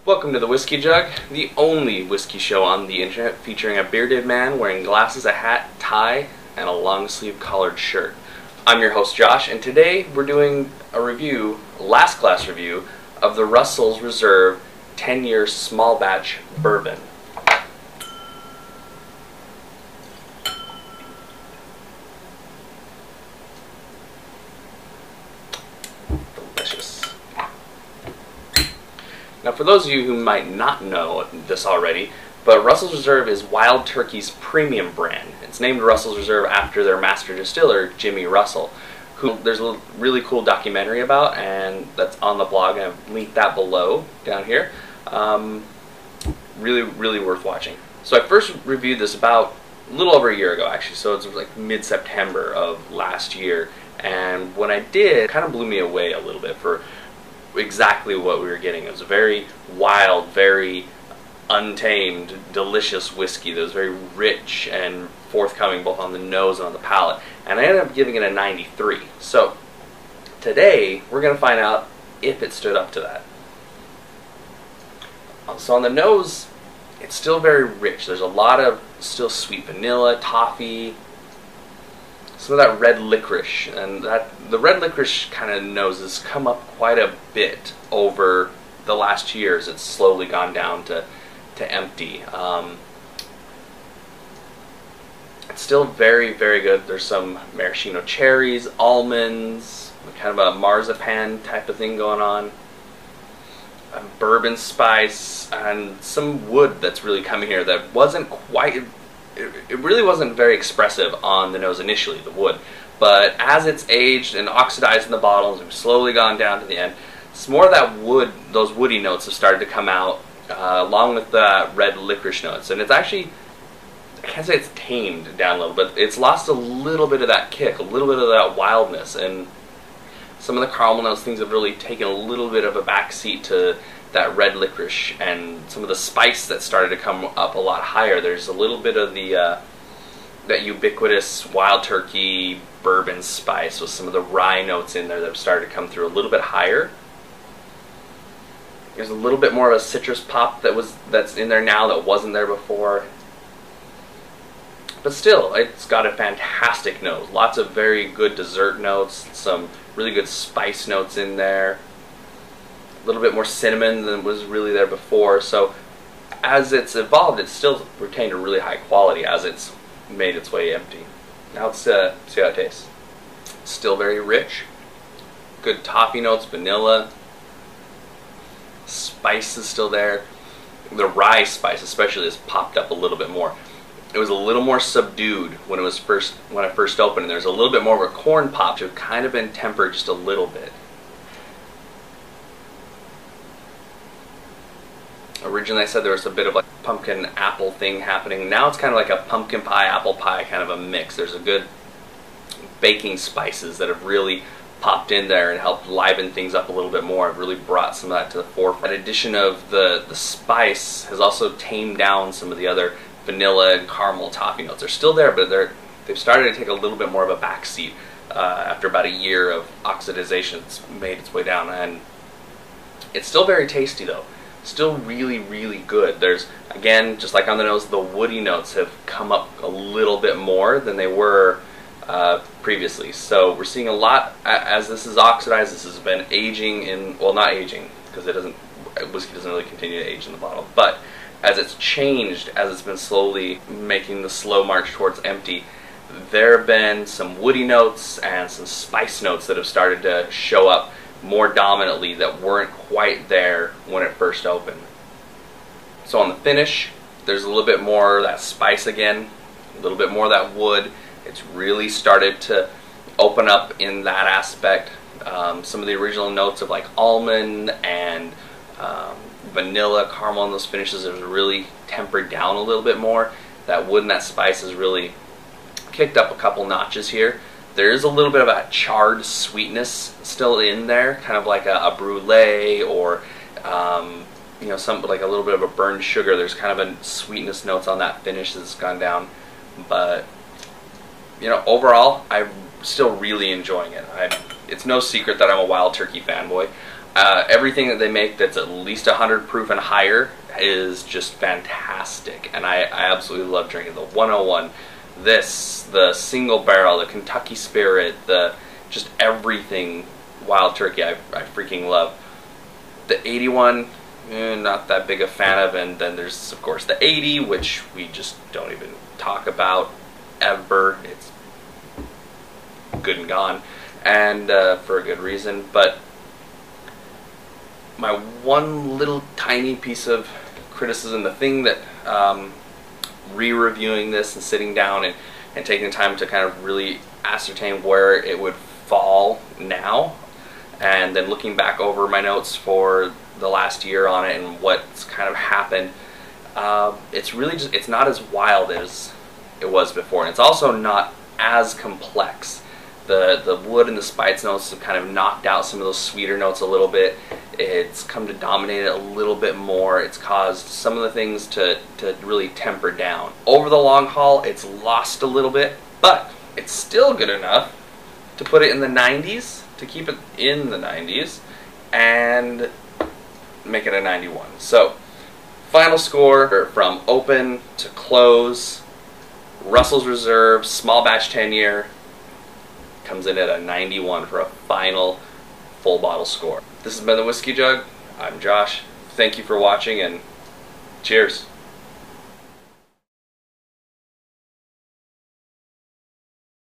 Welcome to the Whiskey Jug, the only whiskey show on the internet featuring a bearded man wearing glasses, a hat, tie, and a long-sleeve collared shirt. I'm your host Josh, and today we're doing a review, a last class review, of the Russell's Reserve 10-year small batch bourbon. Delicious. Now, for those of you who might not know this already, but Russell's Reserve is Wild Turkey's premium brand. It's named Russell's Reserve after their master distiller, Jimmy Russell, who there's a really cool documentary about, and that's on the blog, and I've linked that below down here. Really worth watching. So I first reviewed this about a little over a year ago, actually, so it's like mid-September of last year, and when I did, it kind of blew me away a little bit for exactly what we were getting. It was a very wild, very untamed, delicious whiskey that was very rich and forthcoming both on the nose and on the palate, and I ended up giving it a 93. So today we're going to find out if it stood up to that. So on the nose, it's still very rich. There's a lot of still sweet vanilla, toffee, some of that red licorice, and the red licorice kind of nose has come up quite a bit over the last years. It's slowly gone down to empty. It's still very good. There's some maraschino cherries, almonds, kind of a marzipan type of thing going on, a bourbon spice, and some wood that's really coming here that wasn't quite, it really wasn't very expressive on the nose initially, the wood, but as it's aged and oxidized in the bottles, we've slowly gone down to the end. It's more of that wood, those woody notes have started to come out, along with the red licorice notes, and it's actually, I can't say it's tamed down a little, but it's lost a little bit of that kick, a little bit of that wildness, and some of the caramel notes, things have really taken a little bit of a backseat to that red licorice, and some of the spice that started to come up a lot higher. There's a little bit of the that ubiquitous Wild Turkey bourbon spice with some of the rye notes in there that have started to come through a little bit higher. There's a little bit more of a citrus pop that's in there now that wasn't there before. But still, it's got a fantastic nose. Lots of very good dessert notes, some really good spice notes in there. A little bit more cinnamon than was really there before. So as it's evolved, it's still retained a really high quality as it's made its way empty. Now let's see how it tastes. Still very rich. Good toffee notes, vanilla. Spice is still there. The rye spice especially has popped up a little bit more. It was a little more subdued when I first opened, and there's a little bit more of a corn pop, which have kind of been tempered just a little bit. Originally I said there was a bit of like pumpkin apple thing happening. Now it's kind of like a pumpkin pie, apple pie kind of a mix. There's a good baking spices that have really popped in there and helped liven things up a little bit more. I've really brought some of that to the forefront. The addition of the spice has also tamed down some of the other vanilla and caramel toffee notes. They're still there, but they've started to take a little bit more of a backseat after about a year of oxidization. It's made its way down, and it's still very tasty though. Still really good. There's, again, just like on the nose, the woody notes have come up a little bit more than they were previously. So we're seeing a lot, as this is oxidized, this has been aging in, well, not aging, because whiskey doesn't really continue to age in the bottle, but as it's changed, as it's been slowly making the slow march towards empty, there have been some woody notes and some spice notes that have started to show up more dominantly that weren't quite there when it first opened. So on the finish, there's a little bit more of that spice again, a little bit more of that wood. It's really started to open up in that aspect. Some of the original notes of like almond and vanilla, caramel in those finishes is really tempered down a little bit more. That wood and that spice has really kicked up a couple notches here. There is a little bit of a charred sweetness still in there, kind of like a brulee, or you know, some like a little bit of a burned sugar. There's kind of a sweetness notes on that finish that's gone down, but you know, overall, I'm still really enjoying it. It's no secret that I'm a Wild Turkey fanboy. Everything that they make that's at least 100 proof and higher is just fantastic, and I absolutely love drinking the 101. The single barrel, the Kentucky Spirit, just everything Wild Turkey I freaking love. The 81, not that big a fan of, and then there's of course the 80, which we just don't even talk about ever. It's good and gone, and for a good reason. But my one little tiny piece of criticism, the thing that re-reviewing this and sitting down and taking the time to kind of really ascertain where it would fall now, and then looking back over my notes for the last year on it and what's kind of happened, it's really just, it's not as wild as it was before, and it's also not as complex. The wood and the spice notes have kind of knocked out some of those sweeter notes a little bit. It's come to dominate it a little bit more. It's caused some of the things to really temper down. Over the long haul, it's lost a little bit, but it's still good enough to put it in the 90s, to keep it in the 90s, and make it a 91. So, final score from open to close, Russell's Reserve, small batch 10-year, comes in at a 91 for a final full bottle score. This has been the Whiskey Jug. I'm Josh. Thank you for watching, and cheers.